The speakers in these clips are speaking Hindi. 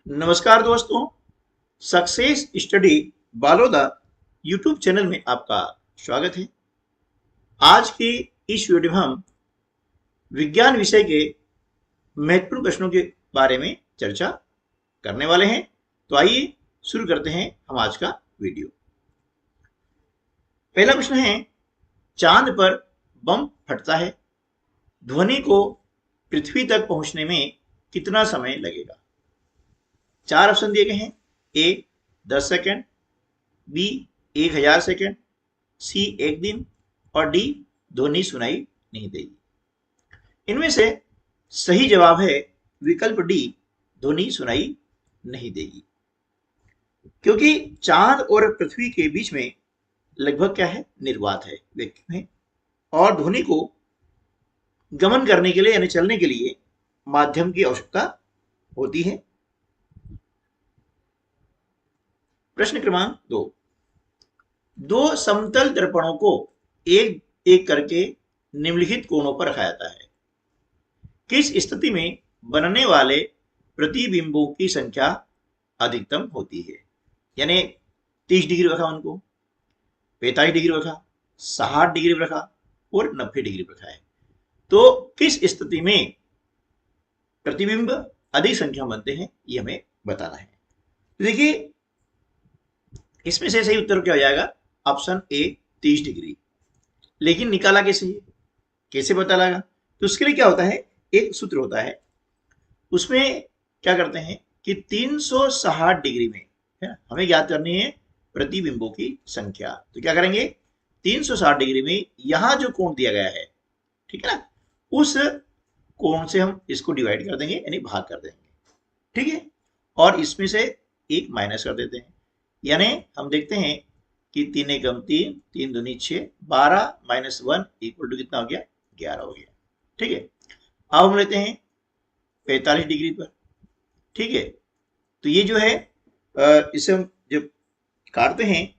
नमस्कार दोस्तों। Success study Baloda YouTube channel में आपका स्वागत है। आज की इस वीडियो में हम विज्ञान विषय के महत्वपूर्ण प्रश्नों के बारे में चर्चा करने वाले हैं। तो आइए शुरू करते हैं हम आज का वीडियो। पहला प्रश्न है, चांद पर बम फटता है, ध्वनि को पृथ्वी तक पहुंचने में कितना समय लगेगा? चार ऑप्शन दिए गए हैं। ए 10 सेकेंड, बी 1000 सेकेंड, सी 1 दिन और डी ध्वनि सुनाई नहीं देगी। इनमें से सही जवाब है विकल्प डी, ध्वनि सुनाई नहीं देगी, क्योंकि चांद और पृथ्वी के बीच में लगभग क्या है, निर्वात है वैक्यूम है, और ध्वनि को गमन करने के लिए यानी चलने के लिए माध्यम की आवश्यकता होती है। प्रश्न क्रमांक दो समतल दर्पणों को एक एक करके निम्नलिखित कोणों पर रखा जाता है। किस स्थिति में बनने वाले प्रतिबिंबों की संख्या अधिकतम होती है? यानी 30 डिग्री रखा, उनको 45 डिग्री रखा, 60 डिग्री रखा और 90 डिग्री रखा है। तो किस स्थिति में प्रतिबिंब अधिक संख्या बनते हैं, ये हमें बताना है। तो देखिए, इसमें से सही उत्तर क्या हो जाएगा? Option A 30 degree. लेकिन निकाला कैसे, कैसे पता लगा? तो उसके लिए क्या होता है, एक सूत्र होता है, उसमें क्या करते हैं कि 360 डिग्री में है हमें ज्ञात करनी है प्रतिबिंबों की संख्या। तो क्या करेंगे, 360 डिग्री में यहां जो कोण दिया गया है, ठीक है ना, उस कोण से हम इसको डिवाइड कर देंगे यानी भाग कर देंगे, ठीक है, और इसमें से एक माइनस कर देते हैं। यानी हम देखते हैं कि 3 एकम 3, 3 दूनी 6, 12 माइनस 1 इक्वल टू कितना हो गया? 11 हो गया, ठीक है। अब हम लेते हैं 45 डिग्री पर, ठीक है। तो ये जो है इसे हम जब काटते हैं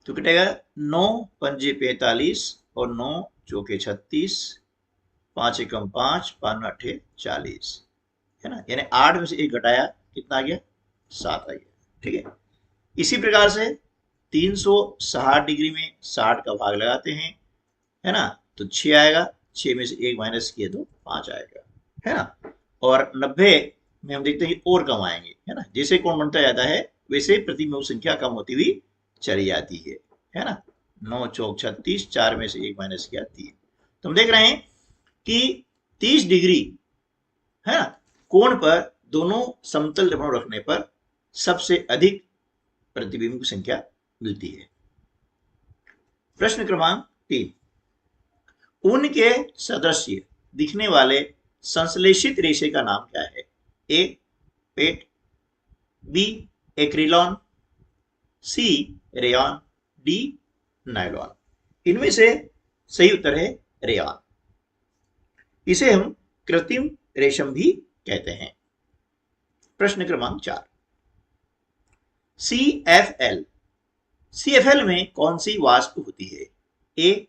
तो कटेगा 9 पंजे 45 और 9 चौके 36, 5 एकम 5, 5 8 40, है ना। यानी 8 में से एक घटाया, कितना आ गया? 7 आ गया, ठीक है। इसी प्रकार से 360 डिग्री में 60 का भाग लगाते हैं, है ना, तो 6 आएगा, 6 में से एक माइनस किए तो 5 आएगा, है ना। और 90 में हम देखते हैं कि और कम आएंगे, है ना। जैसे कोण बनता जाता है वैसे प्रतिबिंब संख्या कम होती हुई चली जाती है ना। 9 चौक 36, 4 में से एक माइनस किया 3। तो हम देख रहे हैं कि 30 डिग्री, है ना, कोण पर दोनों समतल दर्पण रखने पर सबसे अधिक प्रतिबिंब की संख्या मिलती है। प्रश्न क्रमांक 3, ऊन के सदृश्य दिखने वाले संश्लेषित रेशे का नाम क्या है? ए पेट, बी एक्रिलॉन, सी रेयॉन, डी नायलॉन। इनमें से सही उत्तर है रेयॉन। इसे हम कृत्रिम रेशम भी कहते हैं। प्रश्न क्रमांक 4, CFL में कौन सी वाष्प होती है? ए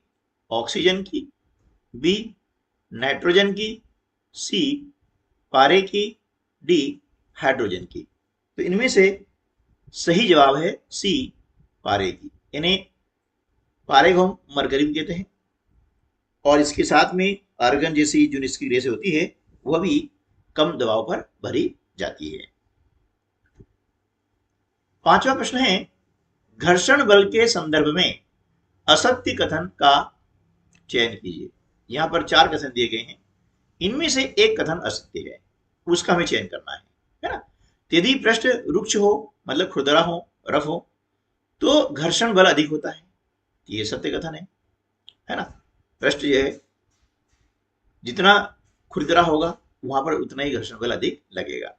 ऑक्सीजन की, बी नाइट्रोजन की, सी पारे की, डी हाइड्रोजन की। तो इनमें से सही जवाब है सी पारे की। यानी पारे को हम मरकरी कहते हैं, और इसके साथ में आर्गन जैसी जो इसकी रेसे होती है वह भी कम दबाव पर भरी जाती है। पांचवा प्रश्न है, घर्षण बल के संदर्भ में असत्य कथन का चयन कीजिए। यहां पर 4 कथन दिए गए हैं, इनमें से एक कथन असत्य है, उसका हमें चयन करना है ना। यदि पृष्ठ रुक्ष हो, मतलब खुरदरा हो, रफ हो, तो घर्षण बल अधिक होता है, ये सत्य कथन है ना। पृष्ठ जो है जितना खुरदरा होगा वहां पर उतना ही घर्षण बल अधिक लगेगा।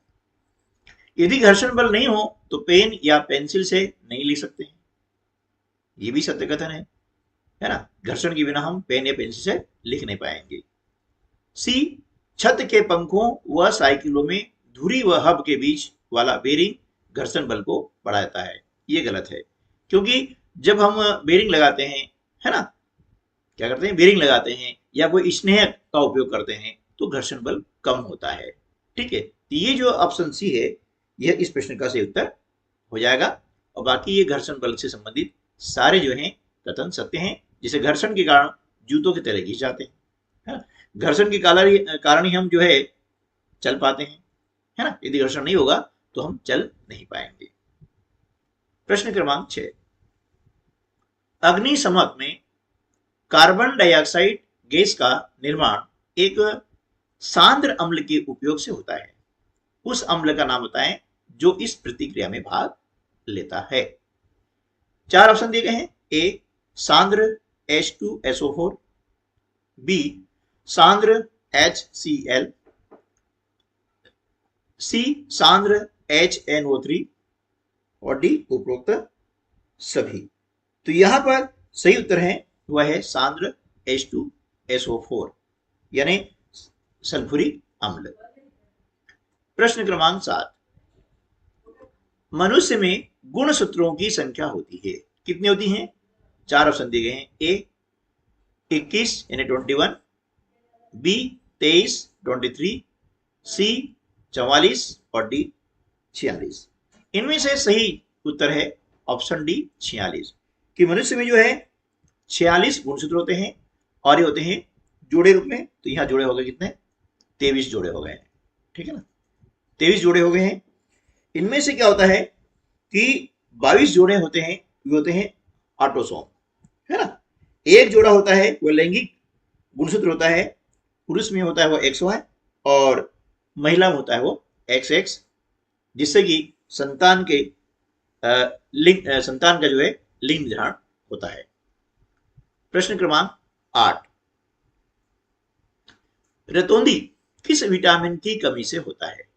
यदि घर्षण बल नहीं हो तो पेन या पेंसिल से नहीं लिख सकते हैं, ये भी सत्य कथन है ना। घर्षण के बिना हम पेन या पेंसिल से लिख नहीं पाएंगे। सी छत के पंखों व साइकिलों में धुरी व हब के बीच वाला बेरिंग घर्षण बल को बढ़ाता है, ये गलत है। क्योंकि जब हम बेरिंग लगाते हैं, है ना, क्या करते हैं, बेरिंग लगाते हैं या कोई स्नेहक का उपयोग करते हैं तो घर्षण बल कम होता है, ठीक है। तो ये जो ऑप्शन सी है यह इस प्रश्न का सही उत्तर हो जाएगा। और बाकी ये घर्षण बल से संबंधित सारे जो हैं कथन सत्य हैं। जैसे घर्षण के कारण जूतों के तले घिस जाते हैं, है ना। घर्षण के कारण ही हम जो है चल पाते हैं, है ना। यदि घर्षण नहीं होगा तो हम चल नहीं पाएंगे। प्रश्न क्रमांक 6, अग्निशमक में कार्बन डाइऑक्साइड गैस का निर्माण एक सांद्र अम्ल के उपयोग से होता है। उस अम्ल का नाम बताएं जो इस प्रतिक्रिया में भाग लेता है। 4 ऑप्शन दिए गए हैं। ए सांद्र H2SO4, बी सांद्र HCl, सी सांद्र HNO3 और डी उपरोक्त सभी। तो यहां पर सही उत्तर है वह है सांद्र H2SO4 यानी सल्फ्यूरिक अम्ल। प्रश्न क्रमांक 7, मनुष्य में गुणसूत्रों की संख्या होती है, कितनी होती हैं? 4 ऑप्शन दिए गए हैं। ए 21 यानी 21, बी 23 23, सी 44 और डी 46। इनमें से सही उत्तर है ऑप्शन डी 46, कि मनुष्य में जो है 46 गुणसूत्र होते हैं और ये होते हैं जोड़े रूप में। तो यहां जोड़े हो गए कितने? 23 जोड़े हो गए हैं, ठीक है ना। 23 जोड़े हो गए हैं। इनमें से क्या होता है कि 22 जोड़े होते हैं, वे होते हैं ऑटोसोम, है ना। एक जोड़ा होता है वह लैंगिक गुणसूत्र होता है, पुरुष में होता है वो XY और महिला में होता है वो XX, जिससे कि संतान का जो है लिंग निर्धारण होता है। प्रश्न क्रमांक 8, रतौंधी किस विटामिन की कमी से होता है?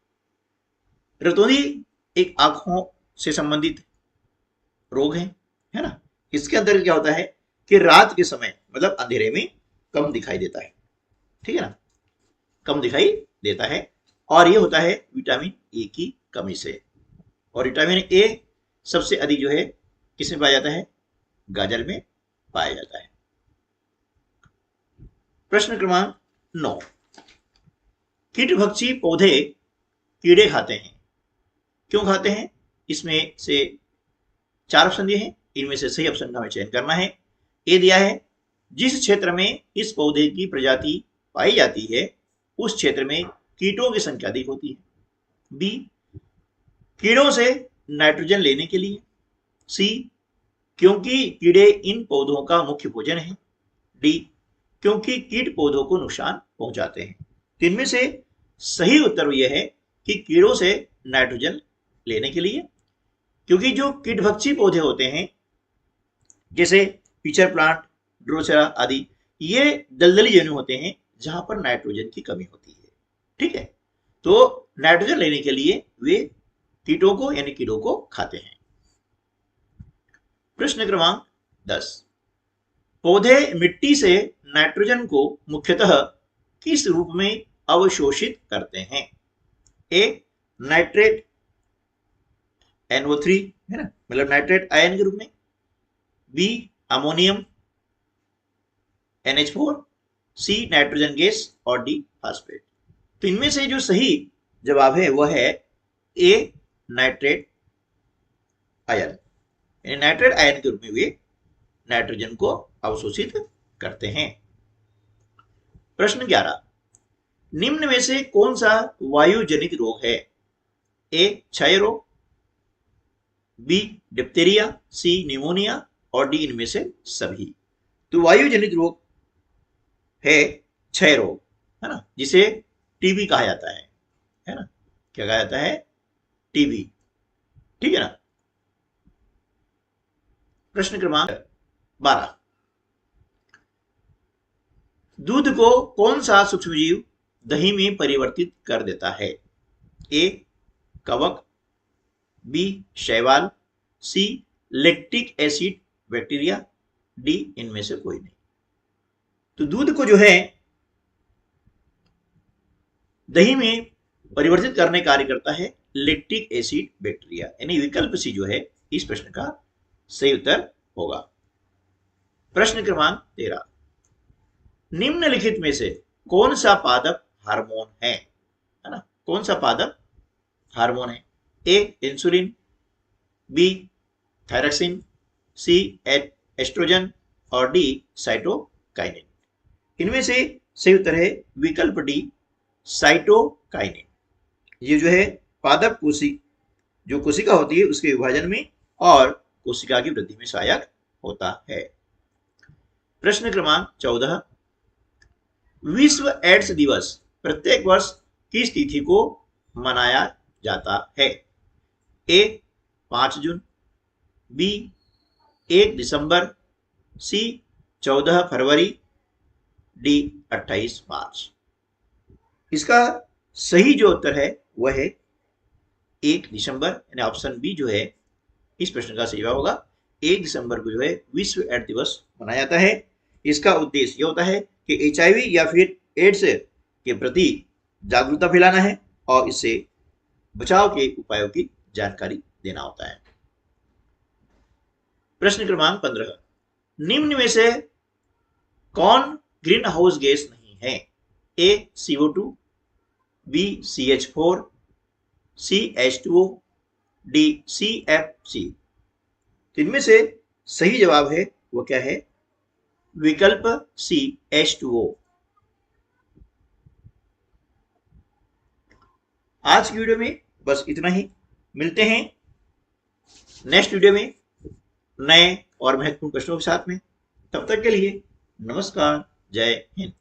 रतौंधी एक आंखों से संबंधित रोग है ना। इसके अंदर क्या होता है कि रात के समय मतलब अंधेरे में कम दिखाई देता है, ठीक है ना, कम दिखाई देता है। और ये होता है विटामिन ए की कमी से। और विटामिन ए सबसे अधिक जो है किसमें पाया जाता है? गाजर में पाया जाता है। प्रश्न क्रमांक 9, कीटभक्षी पौधे कीड़े खाते हैं, क्यों खाते हैं? इसमें से 4 ऑप्शन दिए हैं, इनमें से सही ऑप्शन का हमें चयन करना है। ए दिया है जिस क्षेत्र में इस पौधे की प्रजाति पाई जाती है उस क्षेत्र में कीटों की संख्या अधिक होती है। बी कीड़ों से नाइट्रोजन लेने के लिए। सी क्योंकि कीड़े इन पौधों का मुख्य भोजन है। डी क्योंकि कीट पौधों को नुकसान पहुंचाते हैं। तो इनमें से सही उत्तर यह है कि कीड़ों से नाइट्रोजन लेने के लिए, क्योंकि जो कीटभक्षी पौधे होते हैं जैसे पिचर प्लांट, ड्रोसेरा आदि, ये दलदली जमीन होते हैं जहां पर नाइट्रोजन की कमी होती है, ठीक है। तो नाइट्रोजन लेने के लिए वे कीटों को यानी कीड़ों को खाते हैं। प्रश्न क्रमांक 10, पौधे मिट्टी से नाइट्रोजन को मुख्यतः किस रूप में अवशोषित करते हैं? ए नाइट्रेट NO3, है ना, मतलब नाइट्रेट आयन के रूप में। B ammonium NH4, C nitrogen gas और डी फास्फेट। तो इनमें से जो सही जवाब है वह है A nitrate ion, nitrate ion के रूप में वे नाइट्रोजन को अवशोषित करते हैं। प्रश्न 11, निम्न में से कौन सा वायु जनित रोग है? ए क्षय रोग, बी डिप्थीरिया, सी निमोनिया और डी इनमें से सभी। तो वायु जनित रोग है क्षय रोग, है ना, जिसे टीबी कहा जाता है ना। क्या कहा जाता है? टीबी, ठीक है ना। प्रश्न क्रमांक 12, दूध को कौन सा सूक्ष्मजीव दही में परिवर्तित कर देता है? ए कवक, बी शैवाल, सी लैक्टिक एसिड बैक्टीरिया, डी इनमें से कोई नहीं। तो दूध को जो है दही में परिवर्तित करने कार्य करता है लैक्टिक एसिड बैक्टीरिया, यानी विकल्प सी जो है इस प्रश्न का सही उत्तर होगा। प्रश्न क्रमांक 13, निम्नलिखित में से कौन सा पादप हार्मोन है ना, कौन सा पादप हार्मोन है? ए इंसुलिन, बी थायरक्सिन, सी एस्ट्रोजन और डी साइटोकाइनिन। इनमें से सही उत्तर है विकल्प डी साइटोकाइनिन। ये जो है पादप जो कोशिका होती है उसके विभाजन में और कोशिका की वृद्धि में सहायक होता है। प्रश्न क्रमांक 14, विश्व एड्स दिवस प्रत्येक वर्ष किस तिथि को मनाया जाता है? ए 5 जून, बी 1 दिसंबर, सी 14 फरवरी, डी 28 मार्च। इसका सही जो उत्तर है वह है 1 दिसंबर, यानी ऑप्शन बी जो है इस प्रश्न का सही जवाब होगा। 1 दिसंबर को जो है विश्व एड्स दिवस मनाया जाता है। इसका उद्देश्य यह होता है कि HIV या फिर एड्स के प्रति जागरूकता फैलाना है और इससे बचाव के उपायों की जानकारी देना होता है। प्रश्न क्रमांक 15, निम्न में से कौन ग्रीन हाउस गैस नहीं है? ए CO2, बी CH4, सी H2O, डी CFC। इनमें से सही जवाब है वो क्या है? विकल्प सी H2O। आज की वीडियो में बस इतना ही। मिलते हैं नेक्स्ट वीडियो में नए और महत्वपूर्ण प्रश्नों के साथ में। तब तक के लिए नमस्कार, जय हिंद।